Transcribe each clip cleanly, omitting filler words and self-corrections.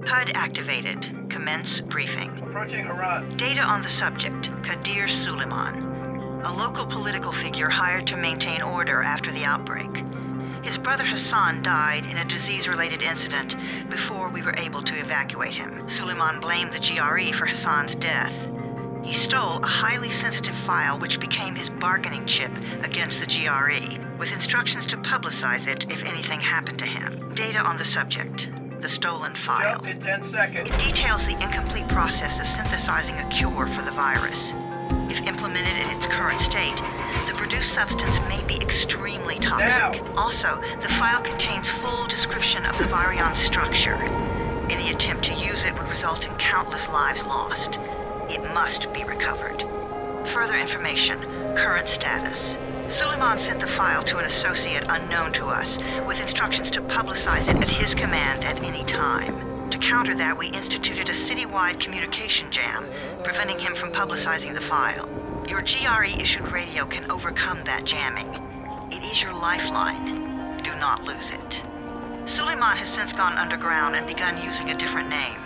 HUD activated. Commence briefing. Approaching Harranda. Data on the subject, Kadir Suleiman. A local political figure hired to maintain order after the outbreak. His brother Hassan died in a disease-related incident before we were able to evacuate him. Suleiman blamed the GRE for Hassan's death. He stole a highly sensitive file which became his bargaining chip against the GRE, with instructions to publicize it if anything happened to him. Data on the subject, the stolen file. Jump in 10 seconds. It details the incomplete process of synthesizing a cure for the virus. If implemented in its current state, the produced substance may be extremely toxic. Now. Also, the file contains full description of the virion's structure. Any attempt to use it would result in countless lives lost. It must be recovered. Further information, current status. Suleiman sent the file to an associate unknown to us, with instructions to publicize it at his command at any time. To counter that, we instituted a citywide communication jam, preventing him from publicizing the file. Your GRE-issued radio can overcome that jamming. It is your lifeline. Do not lose it. Suleiman has since gone underground and begun using a different name.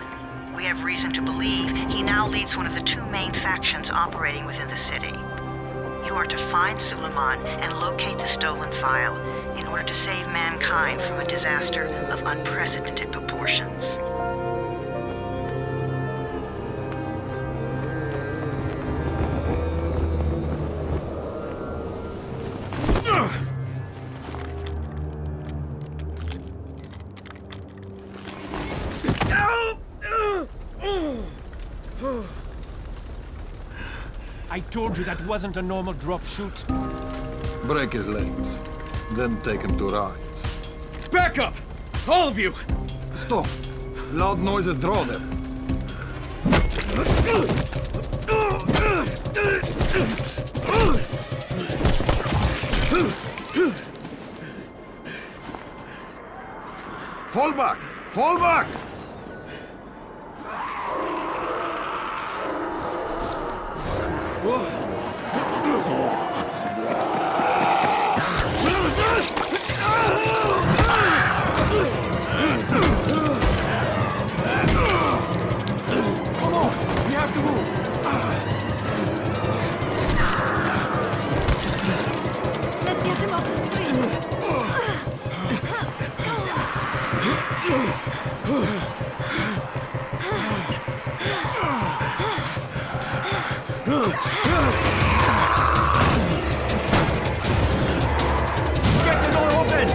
We have reason to believe he now leads one of the two main factions operating within the city. You are to find Suleiman and locate the stolen file in order to save mankind from a disaster of unprecedented proportions. I told you that wasn't a normal drop shoot. Break his legs, then take him to rides. Back up! All of you! Stop! Loud noises draw them. Fall back! Fall back! Come on! We have to move! Let's get him off the Get the door open!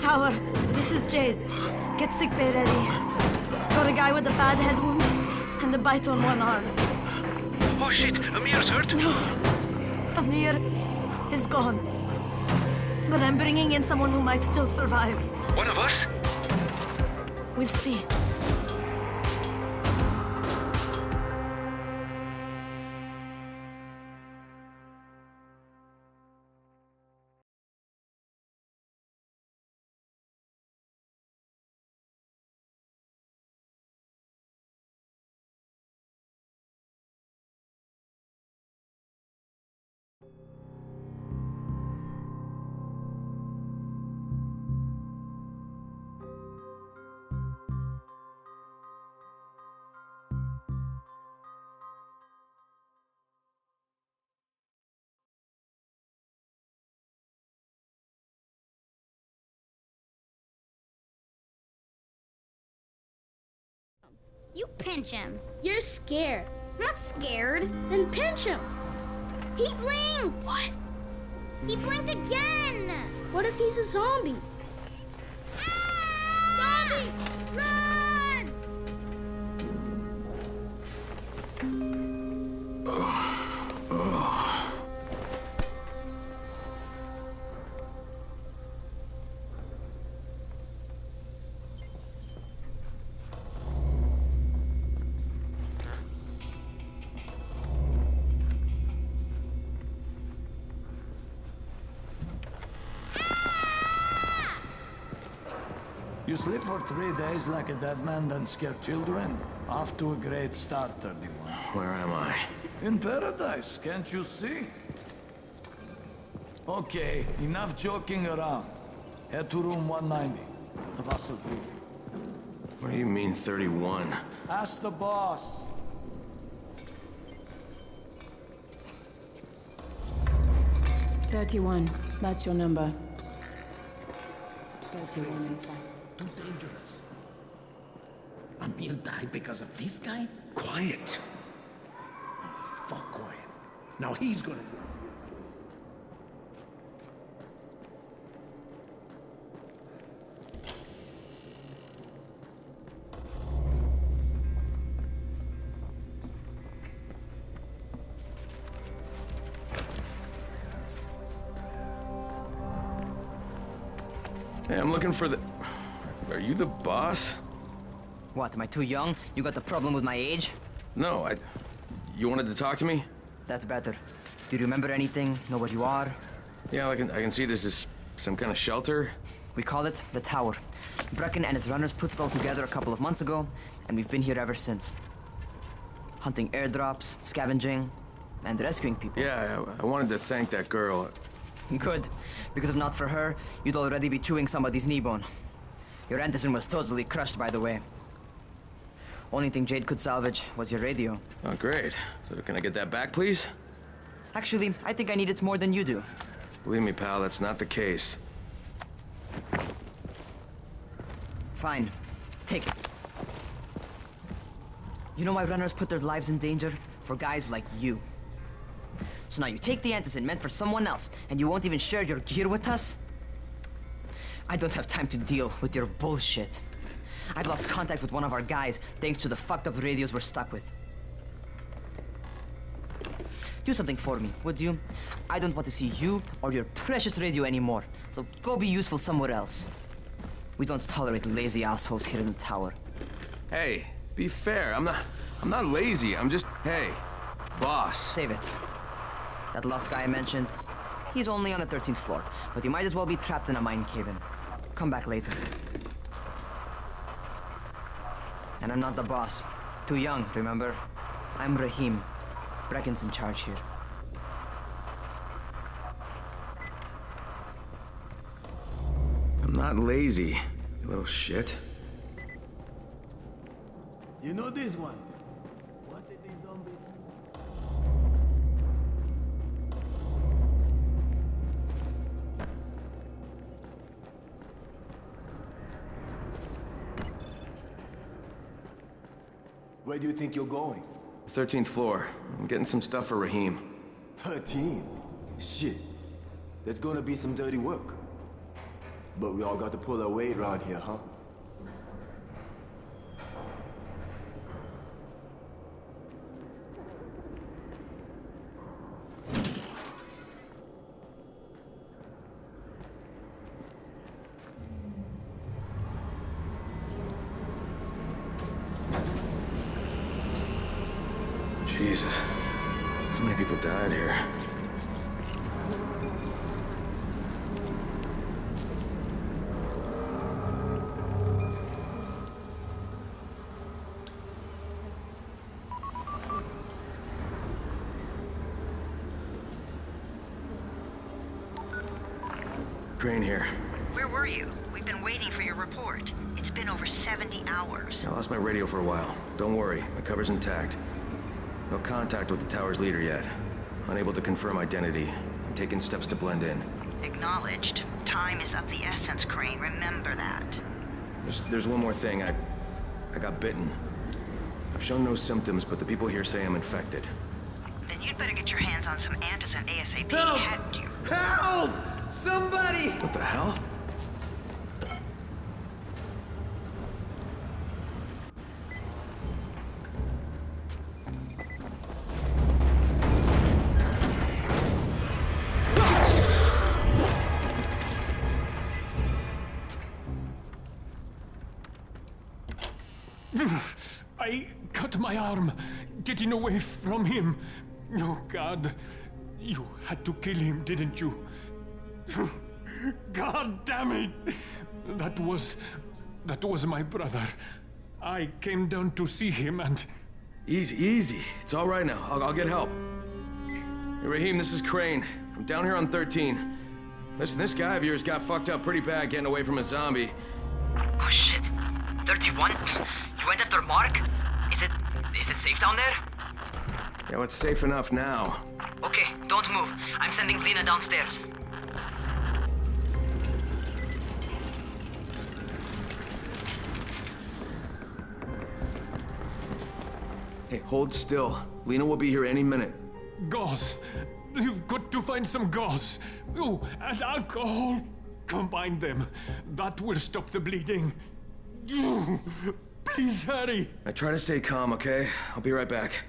Tower, this is Jade. Get sick bay ready. Got a guy with a bad head wound and a bite on one arm. Oh shit, Amir's hurt? No, Amir is gone. But I'm bringing in someone who might still survive. One of us? We'll see. You pinch him. You're scared. I'm not scared. Then pinch him. He blinked! What? He blinked again! What if he's a zombie? Ah! Zombie! Run! You sleep for 3 days like a dead man, then scare children? Off to a great start, 31. Where am I? In paradise, can't you see? Okay, enough joking around. Head to room 190. The boss will brief you. What do you mean, 31? Ask the boss. "31, that's your number. 31, in fact. Too dangerous. Amir died because of this guy? Quiet. Fuck quiet. Now he's gonna... Hey, I'm looking for the... Are you the boss? What, am I too young? You got the problem with my age? No, You wanted to talk to me? That's better. Do you remember anything? Know what you are? Yeah, I can see this is some kind of shelter. We call it the Tower. Brecken and his runners put it all together a couple of months ago, and we've been here ever since. Hunting airdrops, scavenging, and rescuing people. Yeah, I wanted to thank that girl. Good, because if not for her, you'd already be chewing somebody's knee bone. Your Anderson was totally crushed, by the way. Only thing Jade could salvage was your radio. Oh, great. So can I get that back, please? Actually, I think I need it more than you do. Believe me, pal, that's not the case. Fine. Take it. You know why runners put their lives in danger? For guys like you. So now you take the Anderson meant for someone else, and you won't even share your gear with us? I don't have time to deal with your bullshit. I've lost contact with one of our guys thanks to the fucked up radios we're stuck with. Do something for me, would you? I don't want to see you or your precious radio anymore, so go be useful somewhere else. We don't tolerate lazy assholes here in the tower. Hey, be fair. I'm not lazy. I'm just... Hey, boss. Save it. That last guy I mentioned, he's only on the 13th floor, but he might as well be trapped in a mine cave-in. Come back later. And I'm not the boss. Too young, remember? I'm Rahim. Brecken's in charge here. I'm not lazy, you little shit. You know this one? What did these zombies... Where do you think you're going? 13th floor. I'm getting some stuff for Rahim. 13? Shit. That's gonna be some dirty work. But we all got to pull our weight around here, huh? Jesus. How many people died here? Crane here. Where were you? We've been waiting for your report. It's been over 70 hours. I lost my radio for a while. Don't worry, my cover's intact. No contact with the tower's leader yet. Unable to confirm identity. I'm taking steps to blend in. Acknowledged. Time is of the essence, Crane. Remember that. There's one more thing. I got bitten. I've shown no symptoms, but the people here say I'm infected. Then you'd better get your hands on some Antizin ASAP, Help! hadn't you? Help! Somebody! What the hell? I cut my arm, getting away from him. Oh, God. You had to kill him, didn't you? God damn it! That was That was my brother. I came down to see him and... Easy, easy. It's all right now. I'll get help. Hey, Raheem, this is Crane. I'm down here on 13. Listen, this guy of yours got fucked up pretty bad getting away from a zombie. Oh shit. 31? You went after Mark? Is it safe down there? Yeah, well, it's safe enough now. Okay, don't move. I'm sending Lena downstairs. Hey, hold still. Lena will be here any minute. Gauze. You've got to find some gauze. Oh, and alcohol. Combine them. That will stop the bleeding. Please hurry. I try to stay calm, okay? I'll be right back.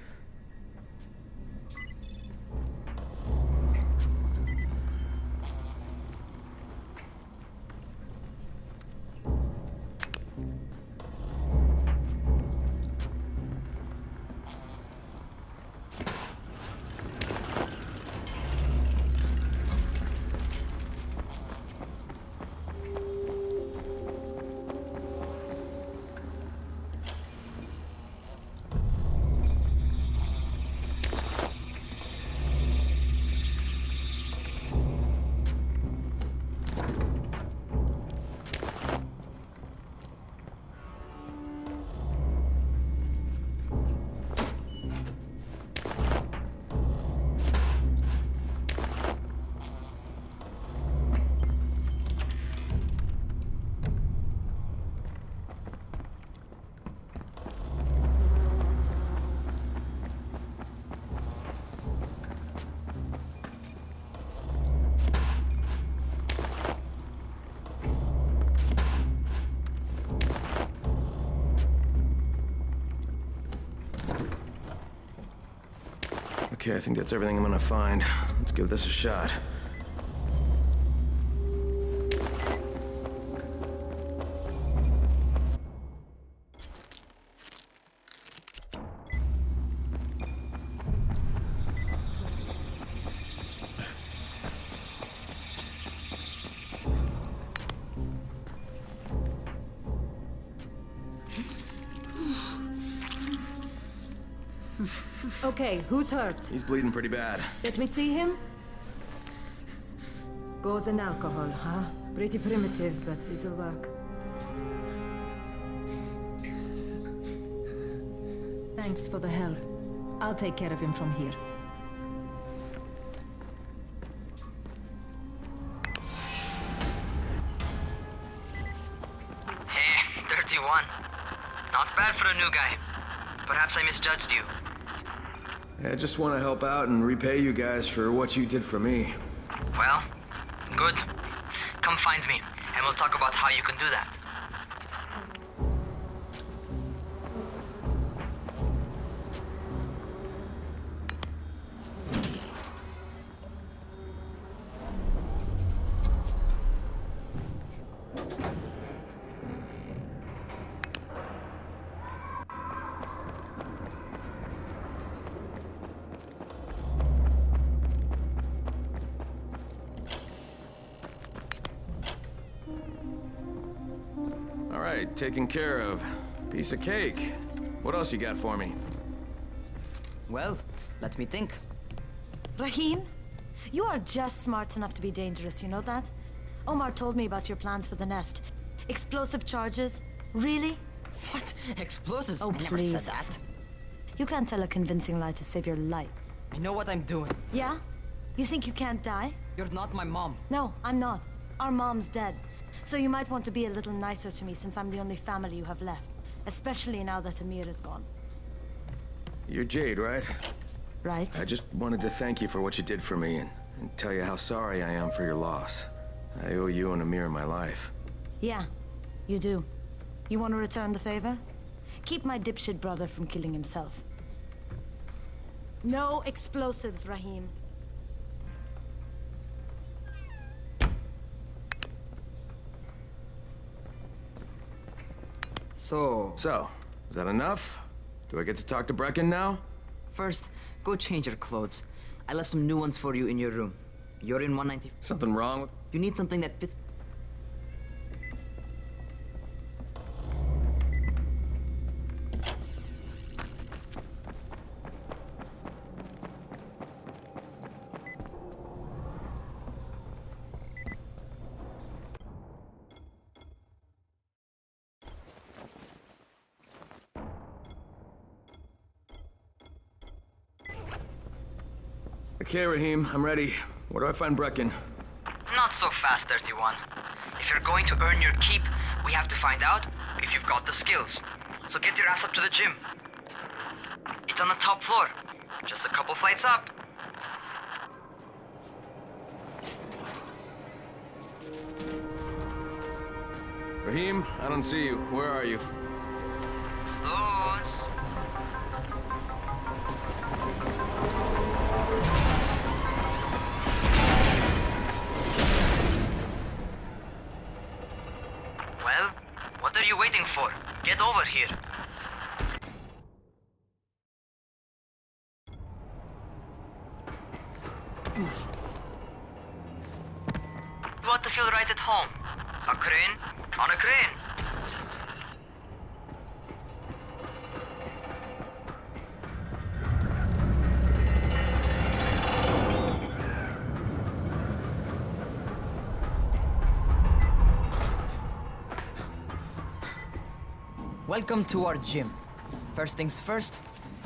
Okay, I think that's everything I'm gonna find. Let's give this a shot. Okay, who's hurt? He's bleeding pretty bad. Let me see him. Gauze and alcohol, huh? Pretty primitive, but it'll work. Thanks for the help. I'll take care of him from here. Hey, 31. Not bad for a new guy. Perhaps I misjudged you. I just want to help out and repay you guys for what you did for me. Well, good. Come find me, and we'll talk about how you can do that. All right, taken care of. Piece of cake. What else you got for me? Well, let me think. Raheem, you are just smart enough to be dangerous, you know that? Omar told me about your plans for the nest. Explosive charges? Really? What? Explosives? Oh, I never please. said that. You can't tell a convincing lie to save your life. I know what I'm doing. Yeah? You think you can't die? You're not my mom. No, I'm not. Our mom's dead. So you might want to be a little nicer to me since I'm the only family you have left. Especially now that Amir is gone. You're Jade, right? Right? I just wanted to thank you for what you did for me and tell you how sorry I am for your loss. I owe you and Amir my life. Yeah, you do. You want to return the favor? Keep my dipshit brother from killing himself. No explosives, Raheem. So, is that enough? Do I get to talk to Brecken now? First, go change your clothes. I left some new ones for you in your room. You're in 190. Something wrong with... You need something that fits... Okay, Raheem, I'm ready. Where do I find Brecken? Not so fast, 31. If you're going to earn your keep, we have to find out if you've got the skills. So get your ass up to the gym. It's on the top floor, just a couple flights up. Raheem, I don't see you. Where are you? Those. Well, what are you waiting for? Get over here. You want to feel right at home. A crane on a crane. Welcome to our gym. First things first,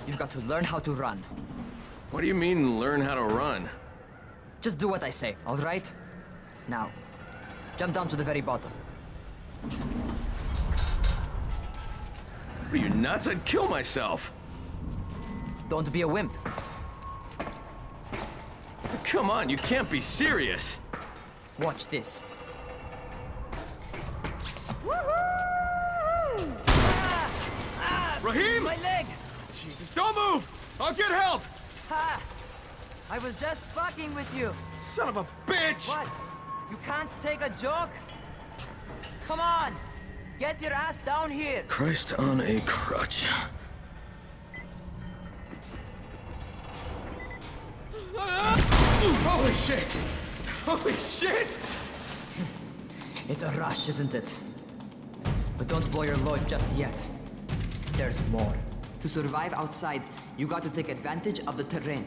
you've got to learn how to run. What do you mean, learn how to run? Just do what I say, all right? Now, jump down to the very bottom. Are you nuts? I'd kill myself. Don't be a wimp. Come on, you can't be serious. Watch this. Raheem! My leg! Jesus, don't move! I'll get help! Ha! I was just fucking with you. Son of a bitch! What? You can't take a joke? Come on! Get your ass down here! Christ on a crutch. Holy shit! Holy shit! It's a rush, isn't it? But don't blow your load just yet. There's more. To survive outside, you got to take advantage of the terrain.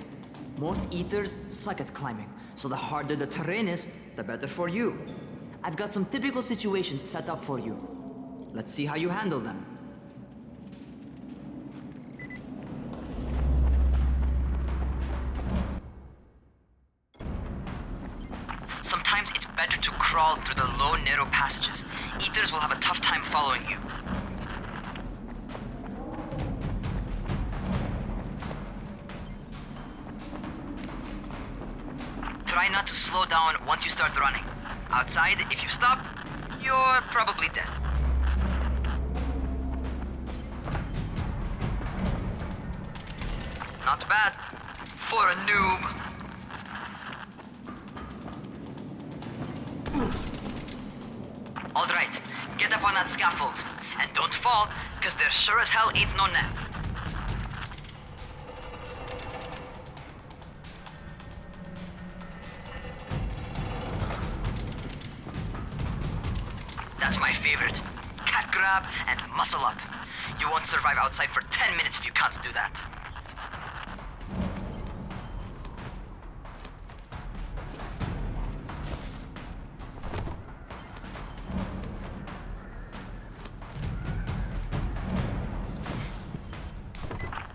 Most eaters suck at climbing, so the harder the terrain is, the better for you. I've got some typical situations set up for you. Let's see how you handle them. Sometimes it's better to crawl through the low, narrow passages. Eaters will have a tough time following you. Try not to slow down once you start running. Outside, if you stop, you're probably dead. Not bad for a noob. All right, get up on that scaffold. And don't fall, because there sure as hell ain't no net. That's my favorite. Cat grab and muscle up. You won't survive outside for 10 minutes if you can't do that.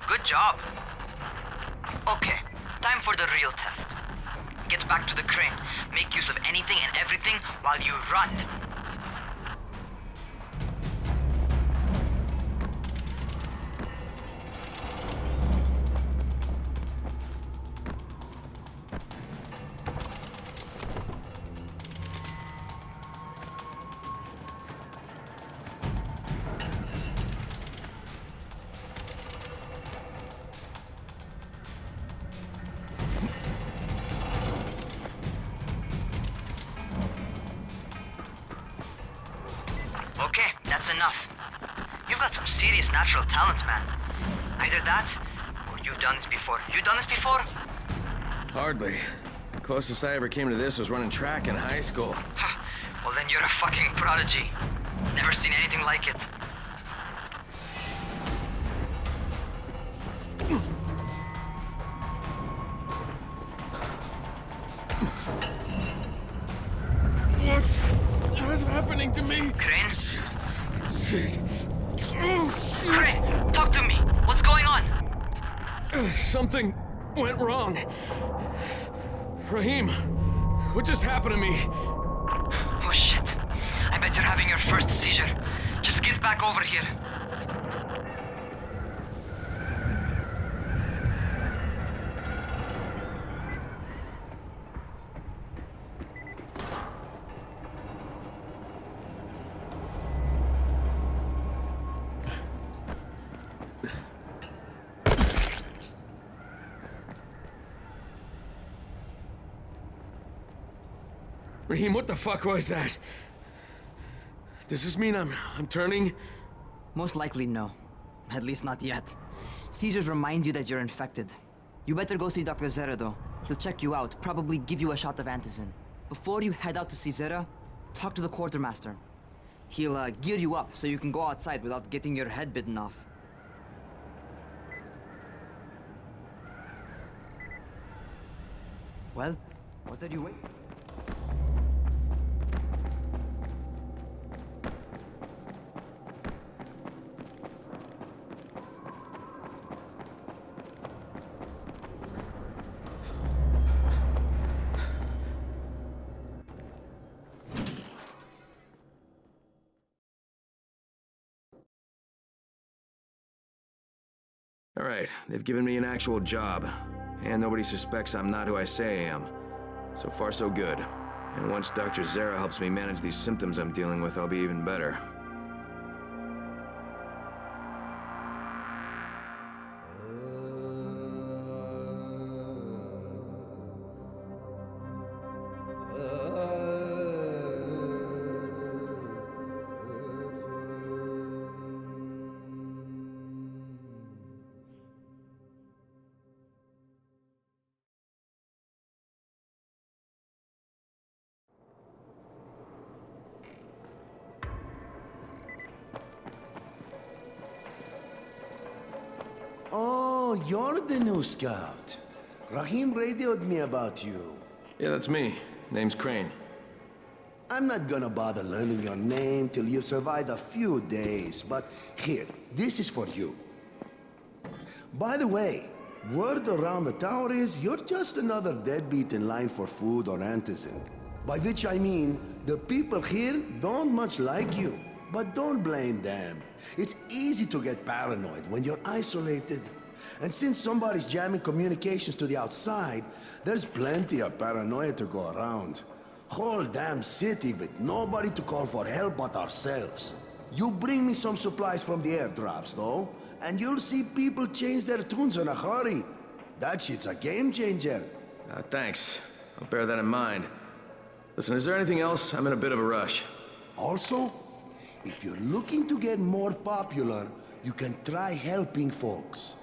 Good job. Okay, time for the real test. Get back to the crane. Make use of anything and everything while you run. Okay, that's enough. You've got some serious natural talent, man. Either that, or you've done this before. You done this before? Hardly. The closest I ever came to this was running track in high school. Well, then you're a fucking prodigy. Never seen anything like it. What's happening to me? Crane? Shit. Crane, talk to me. What's going on? Something went wrong? Rahim, what just happened to me? Oh shit. I bet you're having your first seizure. Just get back over here. Rahim, what the fuck was that? Does this mean I'm turning? Most likely no. At least not yet. Seizures remind you that you're infected. You better go see Dr. Zera though. He'll check you out, probably give you a shot of antizin. Before you head out to see Zera, talk to the quartermaster. He'll gear you up so you can go outside without getting your head bitten off. Well, what are you waiting? All right, they've given me an actual job. And nobody suspects I'm not who I say I am. So far, so good. And once Dr. Zera helps me manage these symptoms I'm dealing with, I'll be even better. Oh, you're the new scout. Rahim radioed me about you. Yeah, that's me. Name's Crane. I'm not gonna bother learning your name till you've survived a few days, but here, this is for you. By the way, word around the tower is you're just another deadbeat in line for food or antizin. By which I mean, the people here don't much like you. But don't blame them. It's easy to get paranoid when you're isolated. And since somebody's jamming communications to the outside, there's plenty of paranoia to go around. Whole damn city with nobody to call for help but ourselves. You bring me some supplies from the airdrops, though, and you'll see people change their tunes in a hurry. That shit's a game changer. Thanks. I'll bear that in mind. Listen, is there anything else? I'm in a bit of a rush. Also, if you're looking to get more popular, you can try helping folks.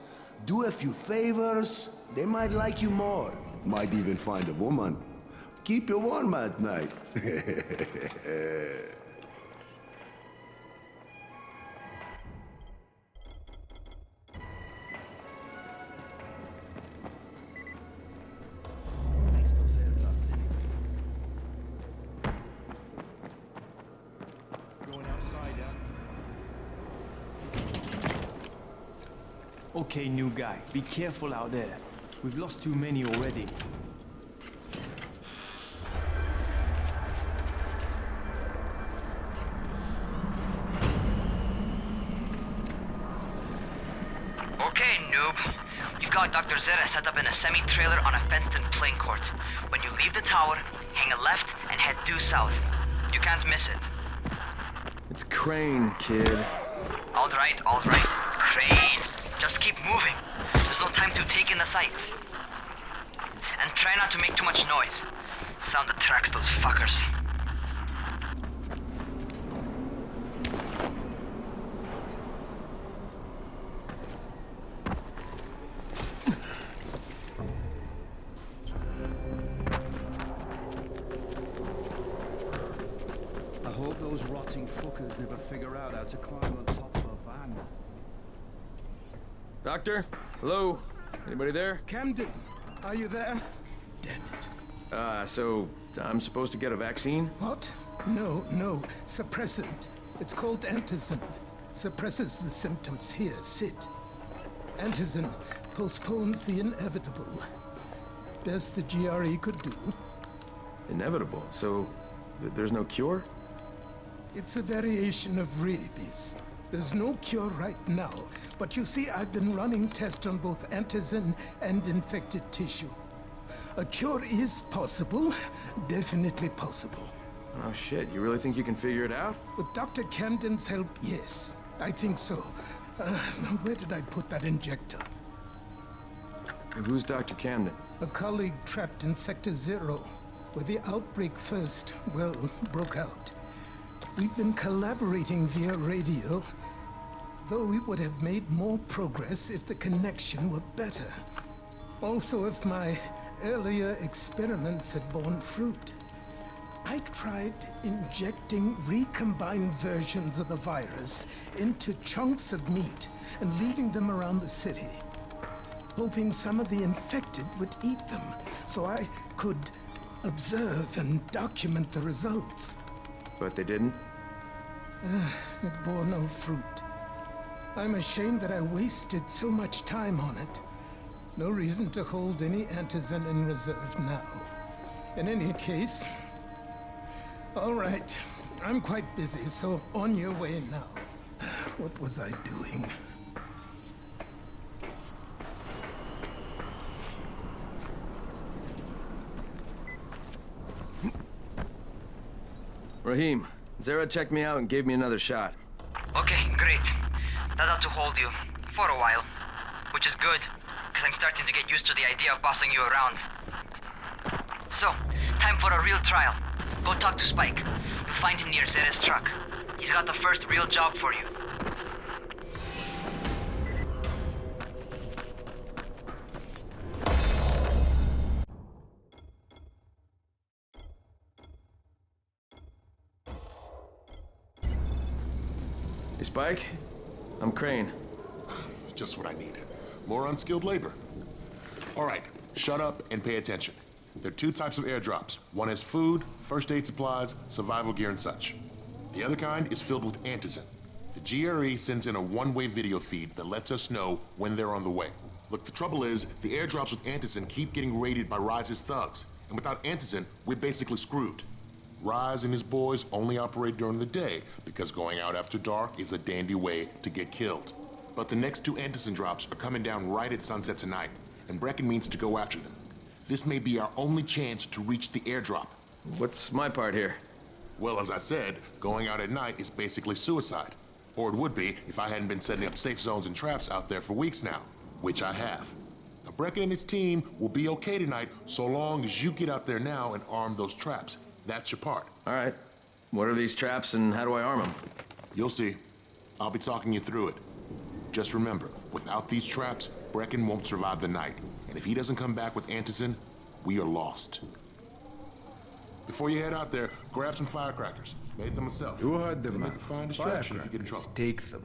Do a few favors, they might like you more. Might even find a woman. Keep you warm at night. Okay, new guy, be careful out there. We've lost too many already. Okay, noob. You've got Dr. Zera set up in a semi-trailer on a fenced-in playing court. When you leave the tower, hang a left and head due south. You can't miss it. It's Crane, kid. All right, Crane. Just keep moving. There's no time to take in the sights. And try not to make too much noise. Sound attracts those fuckers. I hope those rotting fuckers never figure out how to climb on top of a van. Doctor? Hello? Anybody there? Camden, are you there? Damn it. So I'm supposed to get a vaccine? What? No. Suppressant. It's called antizin. Suppresses the symptoms. Here, sit. Antizin postpones the inevitable. Best the GRE could do. Inevitable? So, there's no cure? It's a variation of rabies. There's no cure right now, but you see, I've been running tests on both antizin and infected tissue. A cure is possible, definitely possible. Oh shit, you really think you can figure it out? With Dr. Camden's help, yes, I think so. Now, where did I put that injector? Who's Dr. Camden? A colleague trapped in Sector Zero, where the outbreak first, well, broke out. We've been collaborating via radio, though we would have made more progress if the connection were better. Also, if my earlier experiments had borne fruit. I tried injecting recombined versions of the virus into chunks of meat and leaving them around the city, hoping some of the infected would eat them so I could observe and document the results. But they didn't? It bore no fruit. I'm ashamed that I wasted so much time on it. No reason to hold any antizin in reserve now. In any case, all right, I'm quite busy, so on your way now. What was I doing? Rahim, Zara checked me out and gave me another shot. Okay, great. That ought to hold you. For a while. Which is good, because I'm starting to get used to the idea of bossing you around. So, time for a real trial. Go talk to Spike. You'll find him near Zera's truck. He's got the first real job for you. Hey, Spike? I'm Crane. Just what I need. More unskilled labor. All right, shut up and pay attention. There are two types of airdrops. One is food, first aid supplies, survival gear and such. The other kind is filled with antizin. The GRE sends in a one-way video feed that lets us know when they're on the way. Look, the trouble is, the airdrops with antizin keep getting raided by Rise's thugs. And without antizin, we're basically screwed. Rise and his boys only operate during the day because going out after dark is a dandy way to get killed. But the next two antizin drops are coming down right at sunset tonight, and Brecken means to go after them. This may be our only chance to reach the airdrop. What's my part here? Well, as I said, going out at night is basically suicide. Or it would be if I hadn't been setting up safe zones and traps out there for weeks now, which I have. Now, Brecken and his team will be okay tonight so long as you get out there now and arm those traps. That's your part. All right. What are these traps and how do I arm them? You'll see. I'll be talking you through it. Just remember, without these traps, Brecken won't survive the night. And if he doesn't come back with antizin, we are lost. Before you head out there, grab some firecrackers. Made them myself. You heard them, Make man. a fine distraction if you get in trouble. Take them.